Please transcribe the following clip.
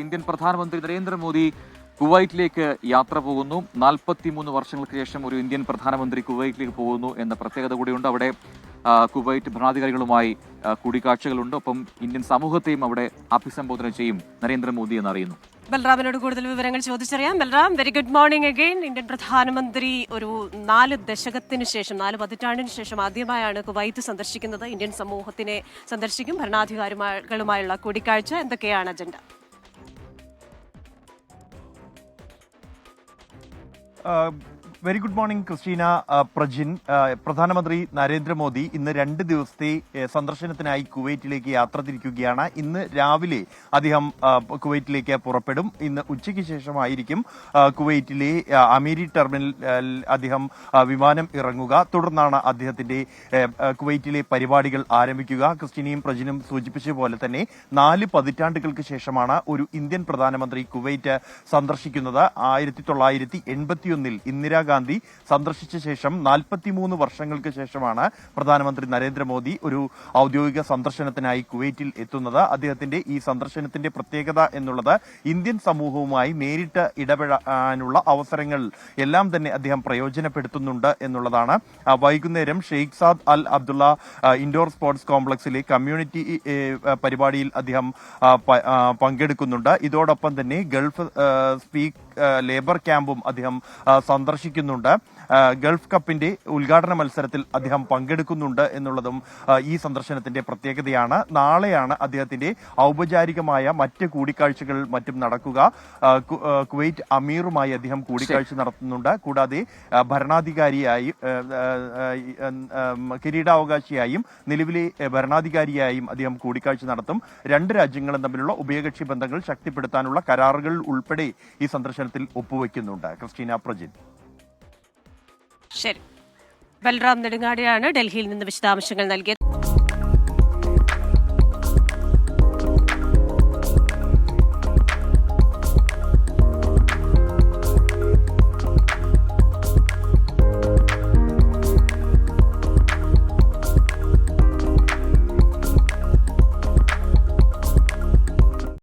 Indian പ്രധാനമന്ത്രി നരേന്ദ്രമോദി കുവൈറ്റിലേക്ക് യാത്ര പോകുന്നു. 43 വർഷങ്ങൾക്ക് ശേഷം ഒരു ഇന്ത്യൻ പ്രധാനമന്ത്രി കുവൈറ്റിലേക്ക് പോകുന്നു എന്ന പ്രത്യേകത കൂടിയുണ്ട്. അവിടെ കുവൈറ്റ് ഭരണാധികാരികളുമായി കൂടിക്കാഴ്ചകളുണ്ട്. ഒപ്പം ഇന്ത്യൻ സമൂഹത്തെയും അവിടെ അഭിസംബോധന ചെയ്യും നരേന്ദ്രമോദി എന്നറിയുന്നു. ബൽറാമിനോട് കൂടുതൽ വിവരങ്ങൾ ചോദിച്ചറിയാം. Balram, very good morning again. Indian പ്രധാനമന്ത്രി ഒരു 4 ദശകത്തിന് ശേഷം 4 പതിറ്റാണ്ടിന് ശേഷം ആദ്യമായാണ് കുവൈറ്റ് സന്ദർശിക്കുന്നത്. ഇന്ത്യൻ സമൂഹത്തിനെ സന്ദർശിക്കും. ഭരണാധികാരികളുമായുള്ള കൂടിക്കാഴ്ച. എന്തൊക്കെയാണ് അജണ്ട? Very good morning Christina, Prajin. പ്രധാനമന്ത്രി നരേന്ദ്രമോദി ഇന്ന് 2 ദിവസത്തെ സന്ദർശനത്തിനായി കുവൈറ്റിലേക്ക് യാത്ര തിരിക്കുകയാണ്. ഇന്ന് രാവിലെ അദ്ദേഹം കുവൈറ്റിലേക്ക് പുറപ്പെടും. ഇന്ന് ഉച്ചയ്ക്ക് ശേഷമായിരിക്കും കുവൈറ്റിലെ അമീരി ടെർമിനൽ അദ്ദേഹം വിമാനം ഇറങ്ങുക. തുടർന്നാണ് അദ്ദേഹത്തിന്റെ കുവൈറ്റിലെ പരിപാടികൾ ആരംഭിക്കുക. ക്രിസ്റ്റീനയും പ്രജിനും സൂചിപ്പിച്ച പോലെ തന്നെ 4 പതിറ്റാണ്ടുകൾക്ക് ശേഷമാണ് ഒരു ഇന്ത്യൻ പ്രധാനമന്ത്രി കുവൈറ്റ് സന്ദർശിക്കുന്നത്. 1981-ൽ ഇന്ദിരാഗാന്ധി സന്ദർശിച്ച ശേഷം 43 വർഷങ്ങൾക്ക് ശേഷമാണ് പ്രധാനമന്ത്രി നരേന്ദ്രമോദി ഒരു ഔദ്യോഗിക സന്ദർശനത്തിനായി കുവൈറ്റിൽ എത്തുന്നത്. അദ്ദേഹത്തിന്റെ ഈ സന്ദർശനത്തിന്റെ പ്രത്യേകത എന്നുള്ളത് ഇന്ത്യൻ സമൂഹവുമായി നേരിട്ട് ഇടപെടാനുള്ള അവസരങ്ങൾ എല്ലാം തന്നെ അദ്ദേഹം പ്രയോജനപ്പെടുത്തുന്നുണ്ട് എന്നുള്ളതാണ്. വൈകുന്നേരം ഷെയ്ഖ് സാദ് അൽ അബ്ദുള്ള ഇൻഡോർ സ്പോർട്സ് കോംപ്ലക്സിലെ കമ്മ്യൂണിറ്റി പരിപാടിയിൽ അദ്ദേഹം പങ്കെടുക്കുന്നുണ്ട്. ഇതോടൊപ്പം തന്നെ ഗൾഫ് സ്പീക്ക് ലേബർ ക്യാമ്പും അദ്ദേഹം സന്ദർശിക്കുന്നുണ്ട്. ഗൾഫ് കപ്പിന്റെ ഉദ്ഘാടന മത്സരത്തിൽ അദ്ദേഹം പങ്കെടുക്കുന്നുണ്ട് എന്നുള്ളതും ഈ സന്ദർശനത്തിന്റെ പ്രത്യേകതയാണ്. നാളെയാണ് അദ്ദേഹത്തിന്റെ ഔപചാരികമായ മറ്റ് കൂടിക്കാഴ്ചകൾ മറ്റും നടക്കുക. കുവൈറ്റ് അമീറുമായി അദ്ദേഹം കൂടിക്കാഴ്ച നടത്തുന്നുണ്ട്. കൂടാതെ ഭരണാധികാരിയായി കിരീടാവകാശിയായും നിലവിലെ ഭരണാധികാരിയായും അദ്ദേഹം കൂടിക്കാഴ്ച നടത്തും. 2 രാജ്യങ്ങളും തമ്മിലുള്ള ഉഭയകക്ഷി ബന്ധങ്ങൾ ശക്തിപ്പെടുത്താനുള്ള കരാറുകൾ ഉൾപ്പെടെ ഈ സന്ദർശനത്തിൽ ഒപ്പുവെക്കുന്നുണ്ട്. ക്രിസ്റ്റീന, പ്രജിൻ. ശരി, ബൽറാം നെടുങ്ങാടിയാണ് ഡൽഹിയിൽ നിന്ന് വിശദാംശങ്ങൾ നൽകിയത്.